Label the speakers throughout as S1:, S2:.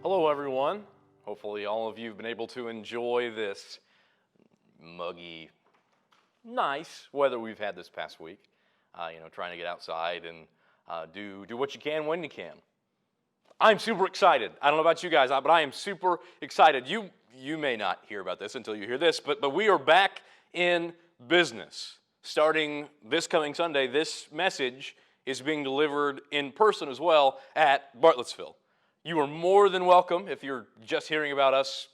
S1: Hello everyone. Hopefully all of you have been able to enjoy this muggy, nice weather we've had this past week. Trying to get outside and do what you can when you can. I'm super excited. I don't know about you guys, but I am super excited. You may not hear about this until you hear this, but we are back in business. Starting this coming Sunday, this message is being delivered in person as well at Bartlettsville. You are more than welcome, if you're just hearing about us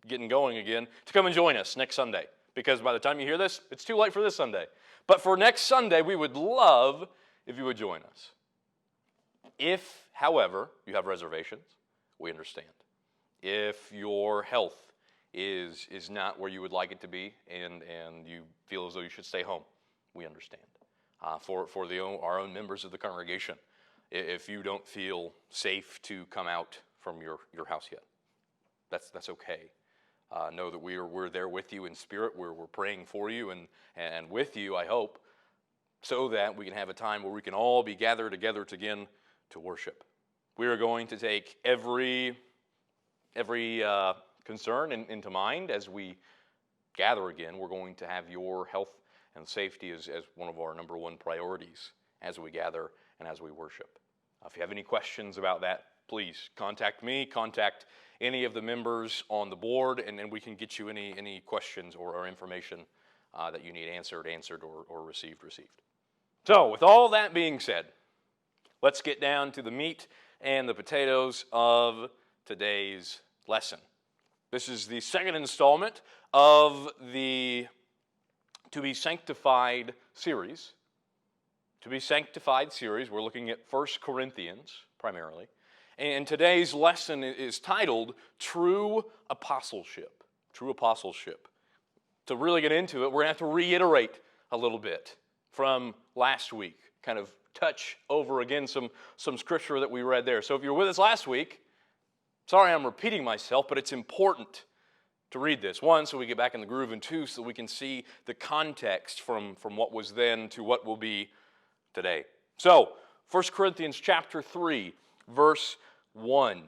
S1: getting going again, to come and join us next Sunday. Because by the time you hear this, it's too late for this Sunday. But for next Sunday, we would love if you would join us. If, however, you have reservations, we understand. If your health is not where you would like it to be and you feel as though you should stay home, we understand. For our own members of the congregation, if you don't feel safe to come out from your house yet, that's okay. Know that we're there with you in spirit. We're praying for you and with you, I hope, so that we can have a time where we can all be gathered together again to worship. We are going to take every concern into mind as we gather again. We're going to have your health and safety as one of our number one priorities as we gather and as we worship. If you have any questions about that, please contact me, contact any of the members on the board, and we can get you any questions or information that you need answered or received. So, with all that being said, let's get down to the meat and the potatoes of today's lesson. This is the second installment of the To Be Sanctified series. To Be Sanctified series, we're looking at 1 Corinthians primarily. And today's lesson is titled True Apostleship. True Apostleship. To really get into it, we're going to have to reiterate a little bit from last week. Kind of touch over again some scripture that we read there. So if you were with us last week, sorry I'm repeating myself, but it's important to read this. One, so we get back in the groove, and two, so we can see the context from what was then to what will be today. So, 1 Corinthians chapter 3, verse 1.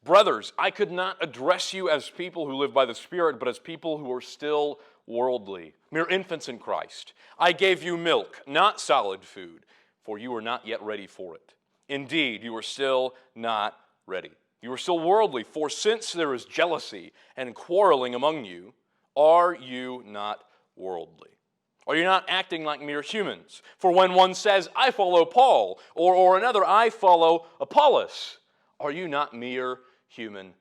S1: Brothers, I could not address you as people who live by the Spirit, but as people who are still worldly, mere infants in Christ. I gave you milk, not solid food, for you are not yet ready for it. Indeed, you are still not ready. You are still worldly, for since there is jealousy and quarreling among you, are you not worldly? Are you not acting like mere humans? For when one says, I follow Paul, or another, I follow Apollos, are you not mere human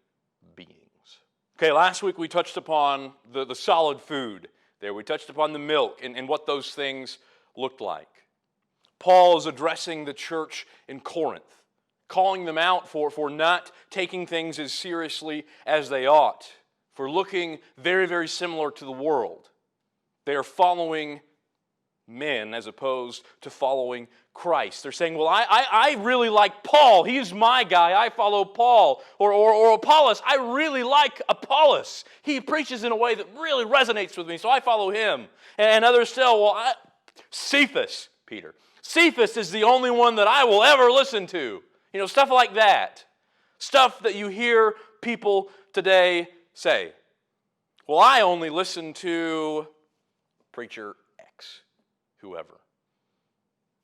S1: beings? Okay, last week we touched upon the solid food there. We touched upon the milk and what those things looked like. Paul is addressing the church in Corinth, calling them out for not taking things as seriously as they ought, for looking very, very similar to the world. They are following men as opposed to following Christ. They're saying, well, I really like Paul. He's my guy. I follow Paul. Or Apollos. I really like Apollos. He preaches in a way that really resonates with me, so I follow him. And others still, well, Cephas, Peter. Cephas is the only one that I will ever listen to. Stuff like that. Stuff that you hear people today say. Well, I only listen to preacher X, whoever.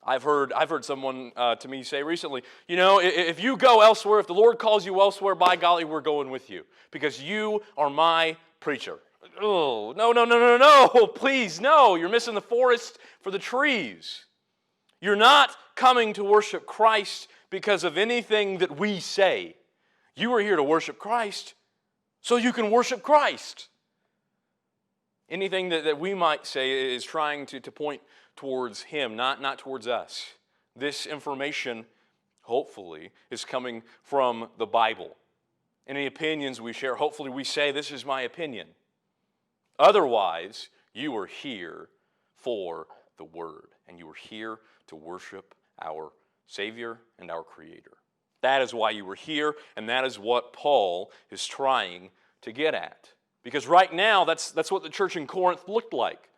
S1: I've heard someone to me say recently, if you go elsewhere, if the Lord calls you elsewhere, by golly, we're going with you because you are my preacher. Oh, no, please, no. You're missing the forest for the trees. You're not coming to worship Christ because of anything that we say. You are here to worship Christ so you can worship Christ. Anything that we might say is trying to point towards Him, not towards us. This information, hopefully, is coming from the Bible. Any opinions we share, hopefully we say, this is my opinion. Otherwise, you are here for the Word, and you are here to worship our Savior and our Creator. That is why you were here, and that is what Paul is trying to get at. Because right now, that's what the church in Corinth looked like.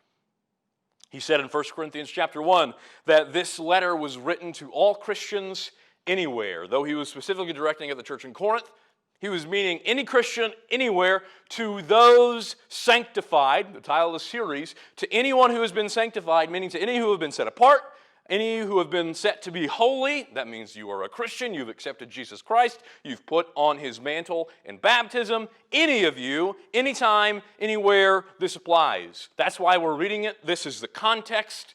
S1: He said in 1 Corinthians chapter 1 that this letter was written to all Christians anywhere. Though he was specifically directing at the church in Corinth, He was meaning any Christian anywhere, to those sanctified, the title of the series, to anyone who has been sanctified, meaning to any who have been set apart, any who have been set to be holy. That means you are a Christian, you've accepted Jesus Christ, you've put on His mantle in baptism. Any of you, anytime, anywhere, this applies. That's why we're reading it. This is the context.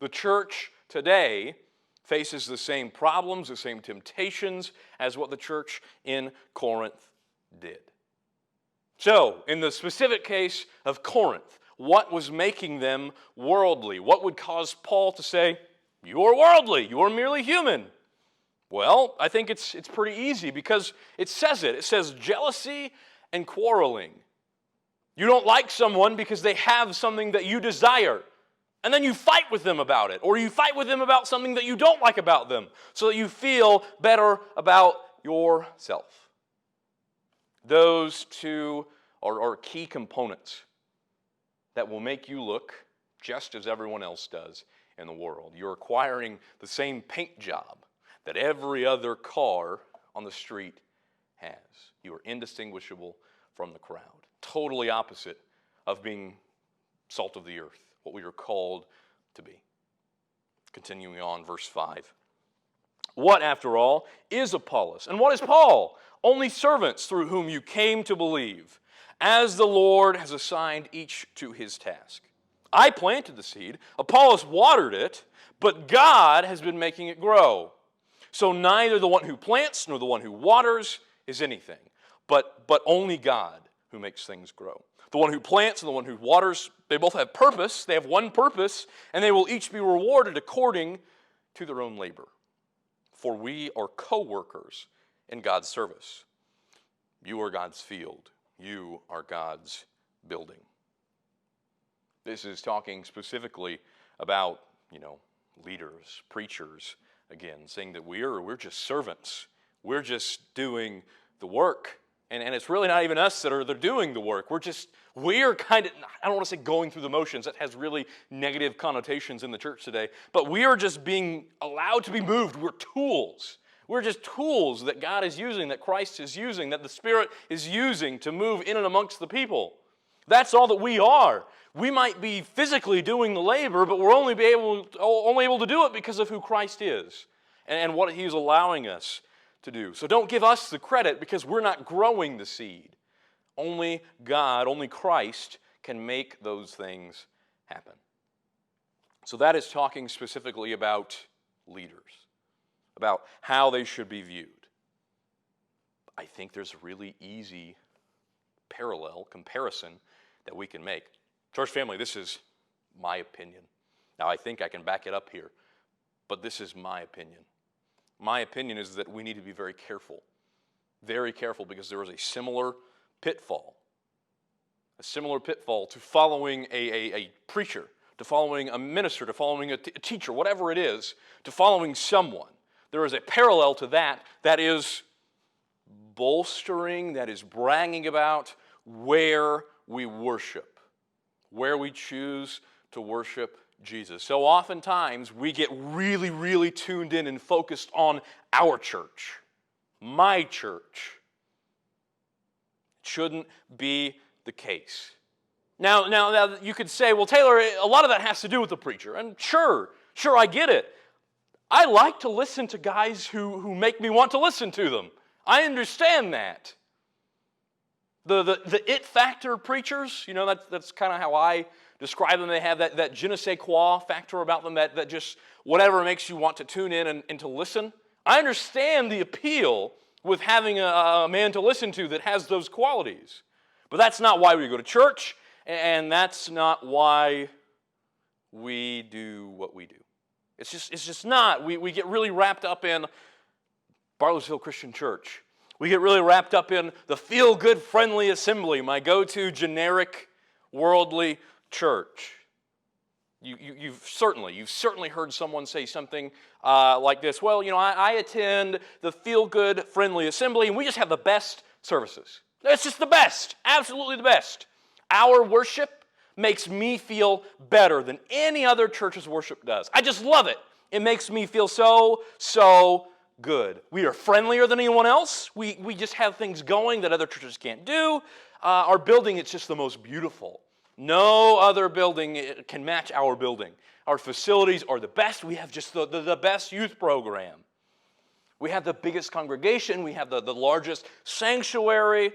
S1: The church today faces the same problems, the same temptations as what the church in Corinth did. So, in the specific case of Corinth, what was making them worldly? What would cause Paul to say, you are worldly, you are merely human? Well, I think it's pretty easy because it says it. It says jealousy and quarreling. You don't like someone because they have something that you desire. And then you fight with them about it, or you fight with them about something that you don't like about them, so that you feel better about yourself. Those two are key components that will make you look just as everyone else does in the world. You're acquiring the same paint job that every other car on the street has. You are indistinguishable from the crowd. Totally opposite of being salt of the earth, what we are called to be. Continuing on, verse 5. What, after all, is Apollos? And what is Paul? Only servants through whom you came to believe, as the Lord has assigned each to his task. I planted the seed, Apollos watered it, but God has been making it grow. So neither the one who plants nor the one who waters is anything, but only God who makes things grow. The one who plants and the one who waters, they both have purpose. They have one purpose, and they will each be rewarded according to their own labor. For we are co-workers in God's service. You are God's field. You are God's building. This is talking specifically about, leaders, preachers, again, saying that we're just servants. We're just doing the work. And it's really not even us that are doing the work. We're kind of, I don't want to say going through the motions. That has really negative connotations in the church today. But we are just being allowed to be moved. We're tools. We're just tools that God is using, that Christ is using, that the Spirit is using to move in and amongst the people. That's all that we are. We might be physically doing the labor, but we're only able to do it because of who Christ is and what He's allowing us to do. So don't give us the credit because we're not growing the seed. Only God, only Christ can make those things happen. So that is talking specifically about leaders, about how they should be viewed. I think there's a really easy comparison that we can make. Church family, this is my opinion. Now I think I can back it up here, but this is my opinion. My opinion is that we need to be very careful because there is a similar pitfall to following a preacher, to following a minister, to following a teacher, whatever it is, to following someone. There is a parallel to that is bolstering, that is bragging about where we worship, where we choose to worship Jesus. So oftentimes we get really, really tuned in and focused on our church, my church. It shouldn't be the case. Now you could say, well, Taylor, a lot of that has to do with the preacher. And sure, I get it. I like to listen to guys who make me want to listen to them. I understand that. The it factor preachers, that's kind of how I describe them. They have that je ne sais quoi factor about them, that just whatever makes you want to tune in and to listen. I understand the appeal with having a man to listen to that has those qualities. But that's not why we go to church, and that's not why we do what we do. It's just not. We get really wrapped up in Bartlettsville Christian Church. We get really wrapped up in the feel-good, friendly assembly, my go-to generic, worldly church. You've certainly heard someone say something like this. Well, I attend the feel-good, friendly assembly, and we just have the best services. It's just the best, absolutely the best. Our worship makes me feel better than any other church's worship does. I just love it. It makes me feel so good. We are friendlier than anyone else. We just have things going that other churches can't do. Our building, it's just the most beautiful. No other building can match our building. Our facilities are the best. We have just the best youth program. We have the biggest congregation. We have the largest sanctuary.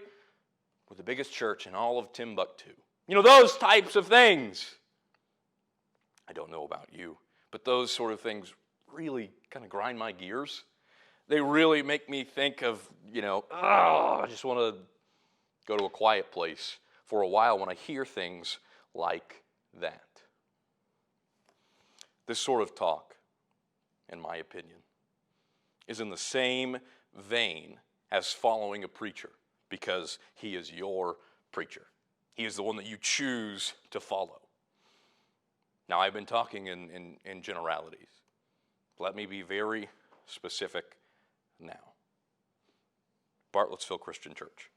S1: We're the biggest church in all of Timbuktu. Those types of things. I don't know about you, but those sort of things really kind of grind my gears. They really make me think of, I just want to go to a quiet place for a while when I hear things like that. This sort of talk, in my opinion, is in the same vein as following a preacher because he is your preacher. He is the one that you choose to follow. Now, I've been talking in generalities. Let me be very specific now. Bartlettsville Christian Church.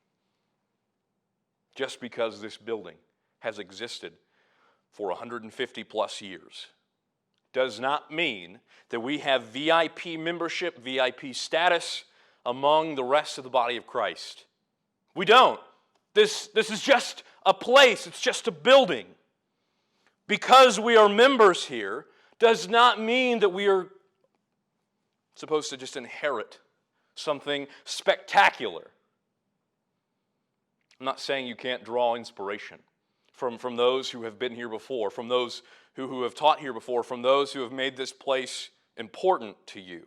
S1: Just because this building has existed for 150 plus years does not mean that we have VIP membership, VIP status among the rest of the body of Christ. We don't. This is just a place. It's just a building. Because we are members here does not mean that we are supposed to just inherit something spectacular. I'm not saying you can't draw inspiration from those who have been here before, from those who have taught here before, from those who have made this place important to you.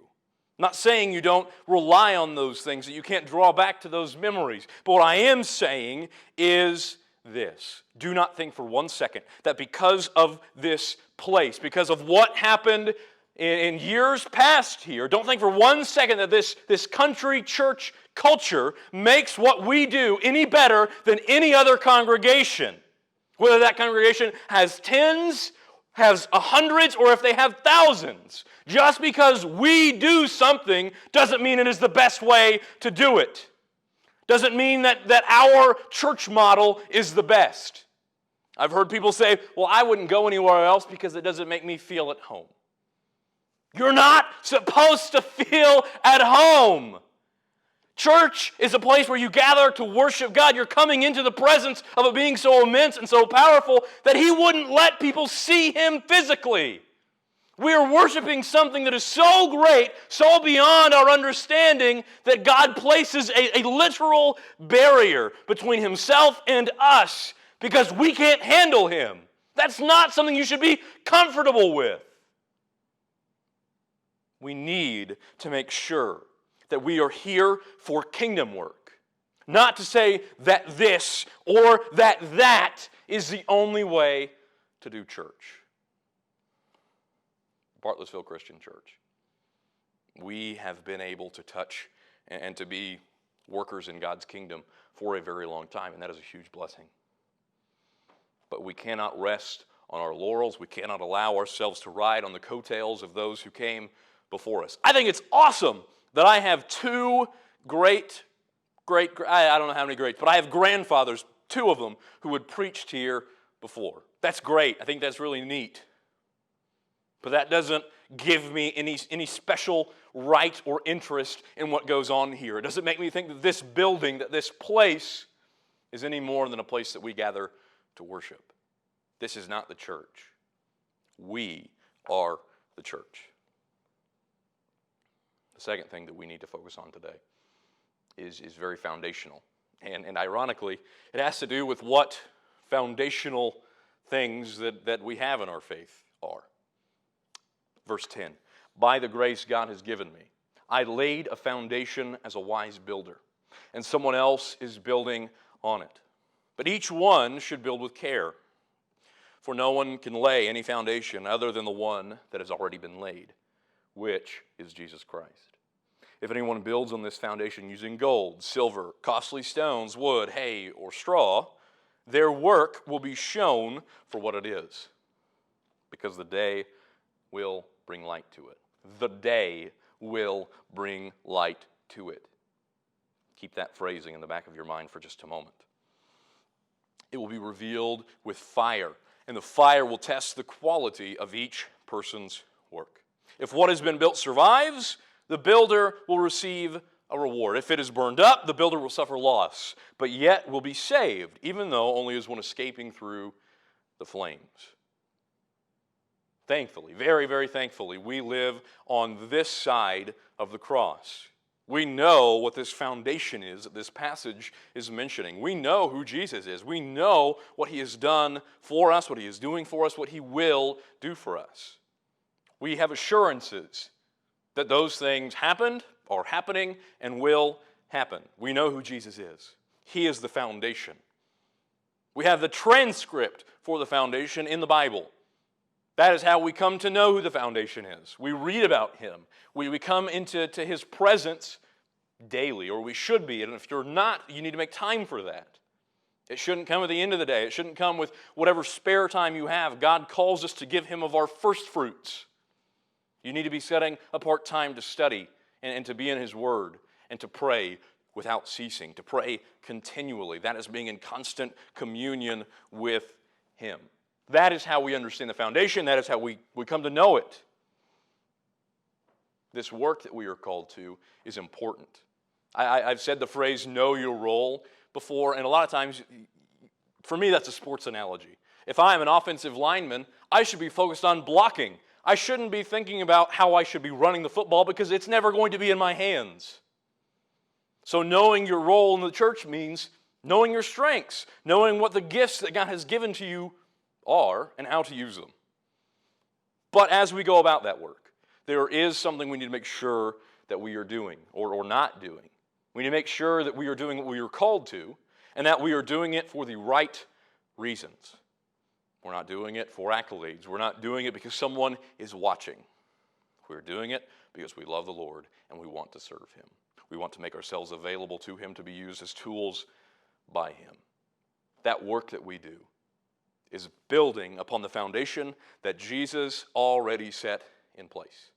S1: I'm not saying you don't rely on those things, that you can't draw back to those memories. But what I am saying is this. Do not think for 1 second that because of this place, because of what happened in years past here, don't think for 1 second that this country church culture makes what we do any better than any other congregation. Whether that congregation has tens, has hundreds, or if they have thousands. Just because we do something doesn't mean it is the best way to do it. Doesn't mean that our church model is the best. I've heard people say, well, I wouldn't go anywhere else because it doesn't make me feel at home. You're not supposed to feel at home. Church is a place where you gather to worship God. You're coming into the presence of a being so immense and so powerful that He wouldn't let people see Him physically. We are worshiping something that is so great, so beyond our understanding, that God places a literal barrier between Himself and us because we can't handle Him. That's not something you should be comfortable with. We need to make sure that we are here for kingdom work. Not to say that this or that is the only way to do church. Bartlettsville Christian Church. We have been able to touch and to be workers in God's kingdom for a very long time, and that is a huge blessing. But we cannot rest on our laurels. We cannot allow ourselves to ride on the coattails of those who came before us. I think it's awesome that I have two I don't know how many greats, but I have grandfathers, two of them, who had preached here before. That's great. I think that's really neat. But that doesn't give me any special right or interest in what goes on here. It doesn't make me think that this building, that this place, is any more than a place that we gather to worship. This is not the church. We are the church. The second thing that we need to focus on today is very foundational. And ironically, it has to do with what foundational things that we have in our faith are. Verse 10, by the grace God has given me, I laid a foundation as a wise builder, and someone else is building on it. But each one should build with care, for no one can lay any foundation other than the one that has already been laid, which is Jesus Christ. If anyone builds on this foundation using gold, silver, costly stones, wood, hay, or straw, their work will be shown for what it is, because the day will bring light to it. The day will bring light to it. Keep that phrasing in the back of your mind for just a moment. It will be revealed with fire, and the fire will test the quality of each person's work. If what has been built survives, the builder will receive a reward. If it is burned up, the builder will suffer loss, but yet will be saved, even though only as one escaping through the flames. Thankfully, very, very thankfully, we live on this side of the cross. We know what this foundation is that this passage is mentioning. We know who Jesus is. We know what he has done for us, what he is doing for us, what he will do for us. We have assurances that those things happened, are happening, and will happen. We know who Jesus is. He is the foundation. We have the transcript for the foundation in the Bible. That is how we come to know who the foundation is. We read about him. We come into his presence daily, or we should be. And if you're not, you need to make time for that. It shouldn't come at the end of the day. It shouldn't come with whatever spare time you have. God calls us to give him of our first fruits. You need to be setting apart time to study and to be in his word and to pray without ceasing, to pray continually. That is being in constant communion with him. That is how we understand the foundation. That is how we come to know it. This work that we are called to is important. I've said the phrase, know your role, before, and a lot of times, for me, that's a sports analogy. If I'm an offensive lineman, I should be focused on blocking. I shouldn't be thinking about how I should be running the football because it's never going to be in my hands. So knowing your role in the church means knowing your strengths, knowing what the gifts that God has given to you are and how to use them. But as we go about that work, there is something we need to make sure that we are doing or not doing. We need to make sure that we are doing what we are called to and that we are doing it for the right reasons. We're not doing it for accolades. We're not doing it because someone is watching. We're doing it because we love the Lord and we want to serve him. We want to make ourselves available to him to be used as tools by him. That work that we do is building upon the foundation that Jesus already set in place.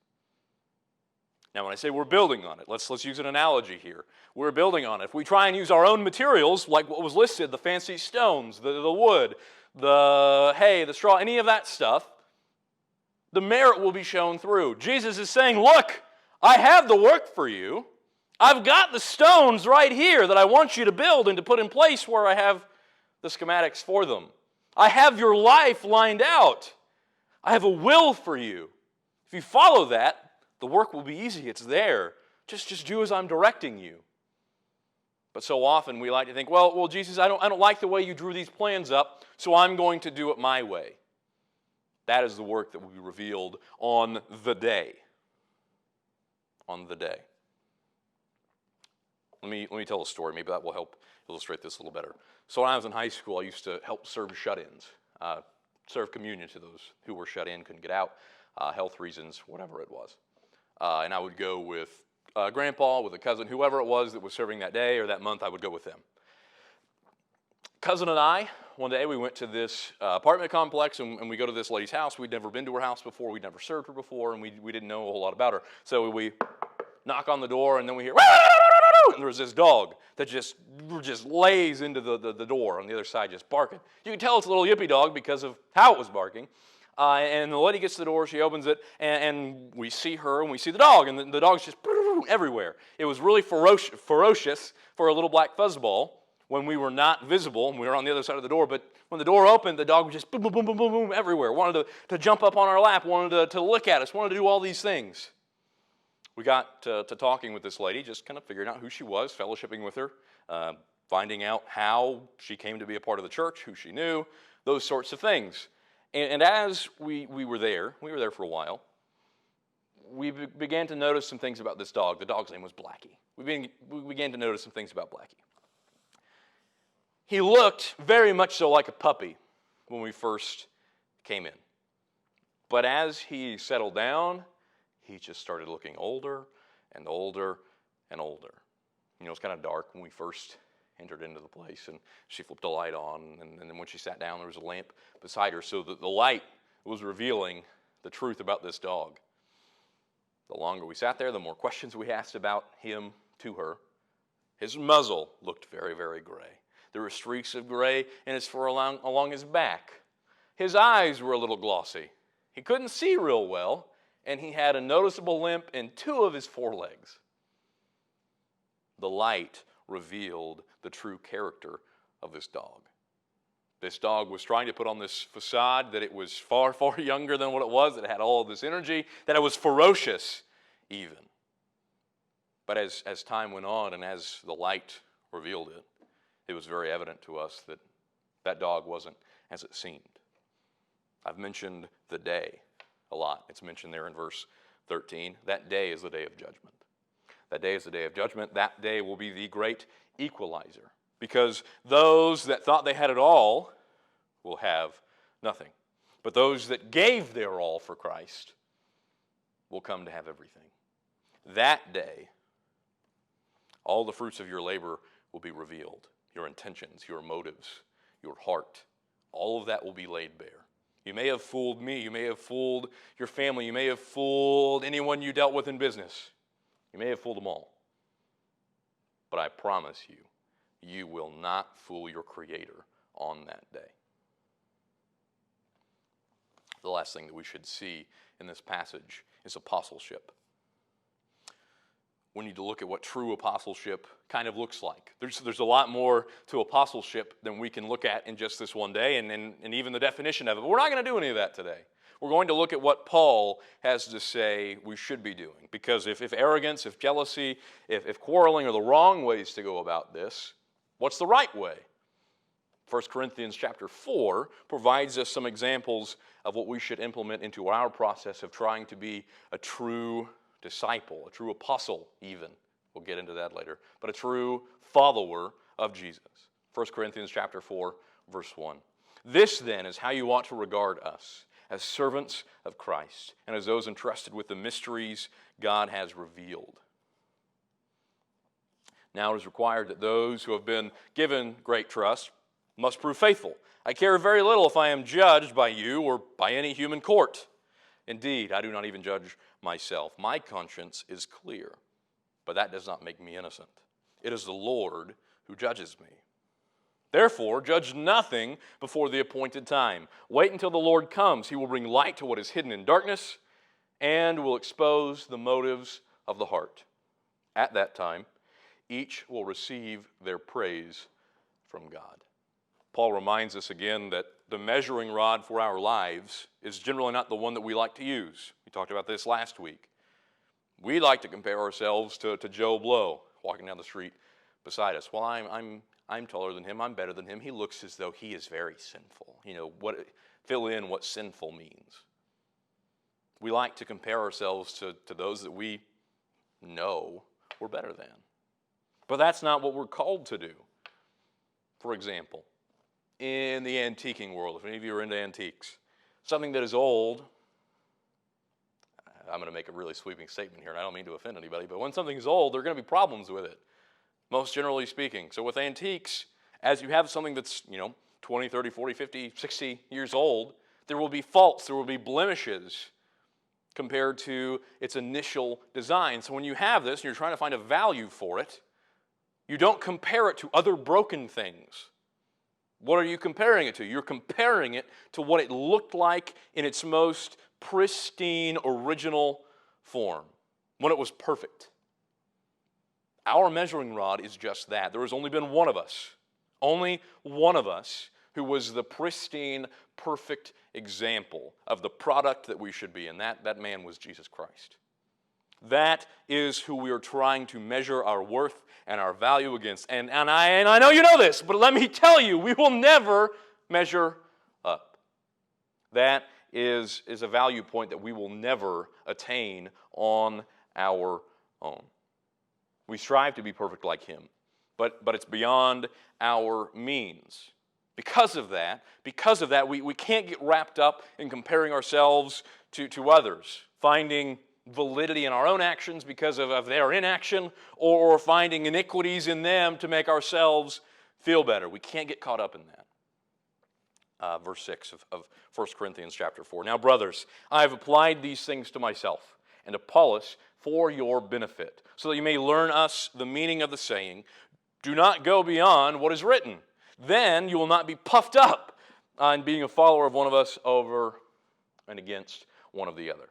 S1: Now, when I say we're building on it, let's use an analogy here. We're building on it. If we try and use our own materials, like what was listed, the fancy stones, the wood, the hay, the straw, any of that stuff, the merit will be shown through. Jesus is saying, look, I have the work for you. I've got the stones right here that I want you to build and to put in place where I have the schematics for them. I have your life lined out. I have a will for you. If you follow that, the work will be easy. It's there. Just do as I'm directing you. But so often we like to think, well, Jesus, I don't like the way you drew these plans up, so I'm going to do it my way. That is the work that will be revealed on the day. On the day. Let me tell a story. Maybe that will help illustrate this a little better. So when I was in high school, I used to help serve shut-ins, serve communion to those who were shut in, couldn't get out, health reasons, whatever it was. And I would go with grandpa, with a cousin, whoever it was that was serving that day or that month, I would go with them. Cousin and I, one day we went to this apartment complex and we go to this lady's house. We'd never been to her house before. We'd never served her before, and we didn't know a whole lot about her. So we knock on the door, and then we hear, and there was this dog that just lays into the door on the other side, just barking. You can tell it's a little yippy dog because of how it was barking. And the lady gets to the door, she opens it, and we see her, and we see the dog, and the dog's just everywhere. It was really ferocious for a little black fuzzball when we were not visible, and we were on the other side of the door, but when the door opened, the dog was just boom, boom, boom, boom, boom, boom, everywhere. Wanted to jump up on our lap, wanted to look at us, wanted to do all these things. We got to talking with this lady, just kind of figuring out who she was, fellowshipping with her, finding out how she came to be a part of the church, who she knew, those sorts of things. And as we were there for a while, we began to notice some things about this dog. The dog's name was Blackie. We began to notice some things about Blackie. He looked very much so like a puppy when we first came in. But as he settled down, he just started looking older and older and older. You know, it's kind of dark when we first entered into the place, and she flipped a light on, and then when she sat down, there was a lamp beside her, so that the light was revealing the truth about this dog. The longer we sat there, the more questions we asked about him to her. His muzzle looked very, very gray. There were streaks of gray in his fur along his back. His eyes were a little glossy. He couldn't see real well, and he had a noticeable limp in 2 of his forelegs. The light revealed the true character of this dog. This dog was trying to put on this facade that it was far, far younger than what it was, that it had all of this energy, that it was ferocious even. But as time went on and as the light revealed it, it was very evident to us that that dog wasn't as it seemed. I've mentioned the day a lot. It's mentioned there in verse 13. That day is the day of judgment. That day is the day of judgment. That day will be the great equalizer, because those that thought they had it all will have nothing. But those that gave their all for Christ will come to have everything. That day, all the fruits of your labor will be revealed. Your intentions, your motives, your heart, all of that will be laid bare. You may have fooled me. You may have fooled your family. You may have fooled anyone you dealt with in business. You may have fooled them all. But I promise you, you will not fool your Creator on that day. The last thing that we should see in this passage is apostleship. We need to look at what true apostleship kind of looks like. There's a lot more to apostleship than we can look at in just this one day, and even the definition of it. But we're not going to do any of that today. We're going to look at what Paul has to say we should be doing. Because if arrogance, if jealousy, if quarreling are the wrong ways to go about this, what's the right way? 1 Corinthians chapter 4 provides us some examples of what we should implement into our process of trying to be a true disciple, a true apostle even. We'll get into that later. But a true follower of Jesus. 1 Corinthians chapter 4, verse 1. This then is how you ought to regard us, as servants of Christ, and as those entrusted with the mysteries God has revealed. Now it is required that those who have been given great trust must prove faithful. I care very little if I am judged by you or by any human court. Indeed, I do not even judge myself. My conscience is clear, but that does not make me innocent. It is the Lord who judges me. Therefore, judge nothing before the appointed time. Wait until the Lord comes. He will bring light to what is hidden in darkness and will expose the motives of the heart. At that time, each will receive their praise from God. Paul reminds us again that the measuring rod for our lives is generally not the one that we like to use. We talked about this last week. We like to compare ourselves to Joe Blow walking down the street beside us. Well, I'm taller than him. I'm better than him. He looks as though he is very sinful. Fill in what sinful means. We like to compare ourselves to those that we know we're better than. But that's not what we're called to do. For example, in the antiquing world, if any of you are into antiques, something that is old, I'm going to make a really sweeping statement here, and I don't mean to offend anybody, but when something is old, there are going to be problems with it, most generally speaking. So with antiques, as you have something that's, 20, 30, 40, 50, 60 years old, there will be faults, there will be blemishes compared to its initial design. So when you have this and you're trying to find a value for it, you don't compare it to other broken things. What are you comparing it to? You're comparing it to what it looked like in its most pristine, original form, when it was perfect. Our measuring rod is just that. There has only been one of us, who was the pristine, perfect example of the product that we should be, and that man was Jesus Christ. That is who we are trying to measure our worth and our value against. And I know you know this, but let me tell you, we will never measure up. That is a value point that we will never attain on our own. We strive to be perfect like Him, but it's beyond our means. Because of that, we can't get wrapped up in comparing ourselves to others, finding validity in our own actions because of their inaction, or finding iniquities in them to make ourselves feel better. We can't get caught up in that. Verse 6 of 1 Corinthians chapter 4. Now, brothers, I have applied these things to myself and Apollos for your benefit, so that you may learn us the meaning of the saying, do not go beyond what is written. Then you will not be puffed up on being a follower of one of us over and against one of the other.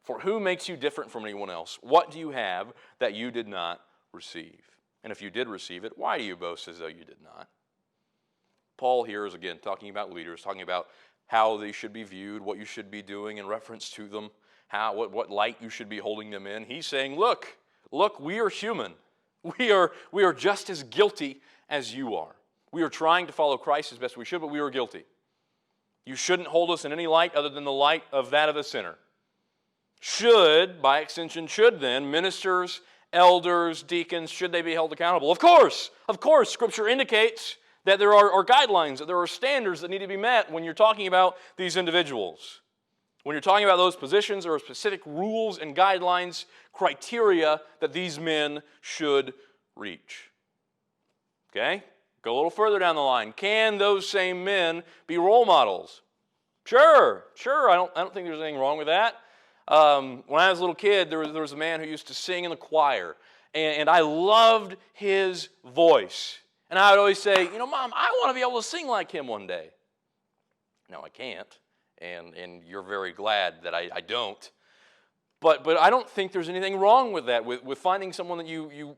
S1: For who makes you different from anyone else? What do you have that you did not receive? And if you did receive it, why do you boast as though you did not? Paul here is again talking about leaders, talking about how they should be viewed, what you should be doing in reference to them, what light you should be holding them in. He's saying, look, we are human. We are just as guilty as you are. We are trying to follow Christ as best we should, but we are guilty. You shouldn't hold us in any light other than the light of that of a sinner. Should, by extension, should then, ministers, elders, deacons, should they be held accountable? Of course, Scripture indicates that there are guidelines, that there are standards that need to be met when you're talking about these individuals. When you're talking about those positions, there are specific rules and guidelines, criteria that these men should reach. Okay? Go a little further down the line. Can those same men be role models? Sure. I don't think there's anything wrong with that. When I was a little kid, there was a man who used to sing in the choir, and I loved his voice. And I would always say, Mom, I want to be able to sing like him one day. No, I can't, and you're very glad that I don't. But I don't think there's anything wrong with that, with finding someone that you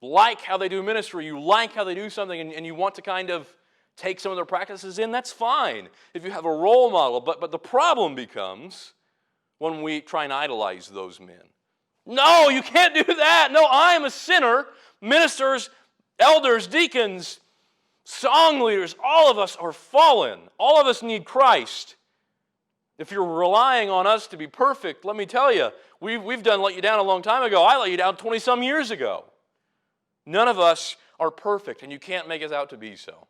S1: like how they do ministry, you like how they do something, and you want to kind of take some of their practices in, that's fine if you have a role model. But the problem becomes when we try and idolize those men. No, you can't do that. No, I am a sinner. Ministers, elders, deacons, song leaders, all of us are fallen. All of us need Christ. If you're relying on us to be perfect, let me tell you, we've let you down a long time ago. I let you down 20-some years ago. None of us are perfect, and you can't make us out to be so.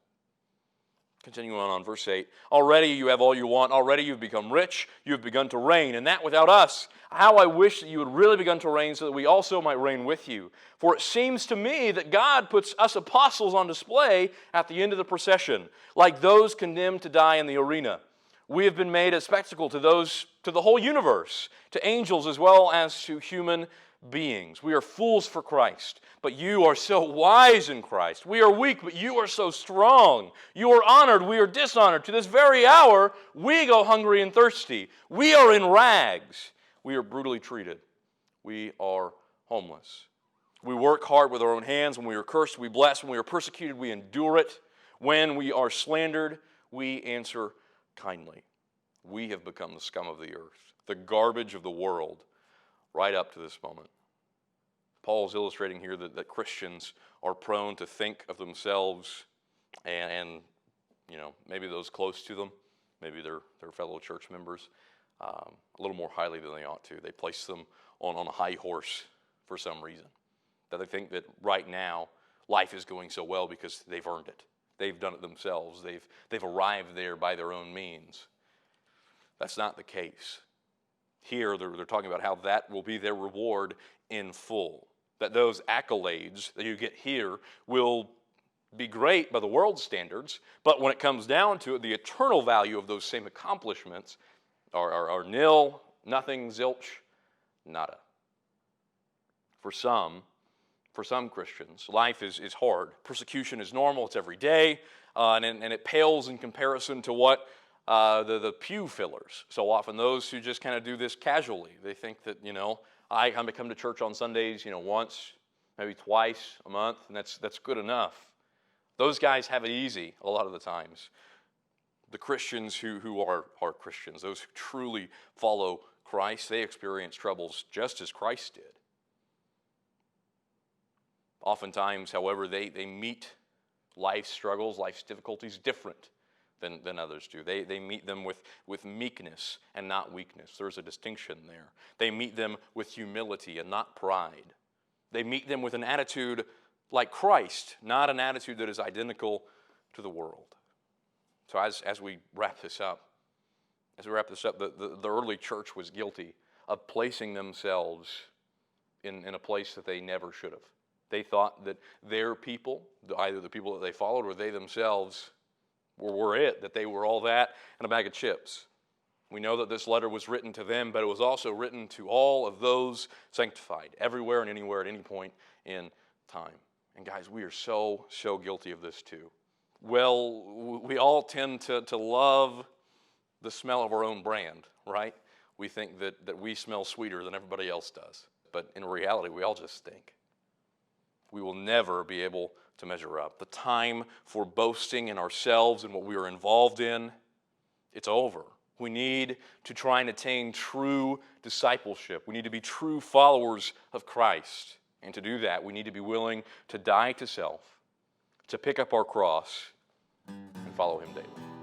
S1: Continuing on verse 8. Already you have all you want. Already you've become rich. You've begun to reign, and that without us. How I wish that you had really begun to reign so that we also might reign with you. For it seems to me that God puts us apostles on display at the end of the procession, like those condemned to die in the arena. We have been made a spectacle to the whole universe, to angels as well as to human beings. We are fools for Christ, but you are so wise in Christ. We are weak, but you are so strong. You are honored, we are dishonored. To this very hour, we go hungry and thirsty. We are in rags. We are brutally treated. We are homeless. We work hard with our own hands. When we are cursed, we bless. When we are persecuted, we endure it. When we are slandered, we answer kindly. We have become the scum of the earth, the garbage of the world, right up to this moment. Paul is illustrating here that Christians are prone to think of themselves and maybe those close to them, maybe their fellow church members, a little more highly than they ought to. They place them on a high horse for some reason. That they think that right now life is going so well because they've earned it. They've done it themselves. They've arrived there by their own means. That's not the case. Here they're talking about how that will be their reward in full. That those accolades that you get here will be great by the world's standards, but when it comes down to it, the eternal value of those same accomplishments are nil, nothing, zilch, nada. For some Christians, life is hard. Persecution is normal, it's every day, and it pales in comparison to what the pew fillers. So often those who just kind of do this casually, they think that, I come to church on Sundays, once, maybe twice a month, and that's good enough. Those guys have it easy a lot of the times. The Christians who are Christians, those who truly follow Christ, they experience troubles just as Christ did. Oftentimes, however, they meet life's struggles, life's difficulties different than others do. They meet them with meekness and not weakness. There's a distinction there. They meet them with humility and not pride. They meet them with an attitude like Christ, not an attitude that is identical to the world. So as we wrap this up, the early church was guilty of placing themselves in a place that they never should have. They thought that their people, either the people that they followed or they themselves, were it, that they were all that and a bag of chips. We know that this letter was written to them, but it was also written to all of those sanctified, everywhere and anywhere at any point in time. And guys, we are so guilty of this too. Well, we all tend to love the smell of our own brand, right? we think that we smell sweeter than everybody else does. But in reality, we all just stink. We will never be able to measure up. The time for boasting in ourselves and what we are involved in, it's over. We need to try and attain true discipleship. We need to be true followers of Christ. And to do that, we need to be willing to die to self, to pick up our cross, and follow Him daily.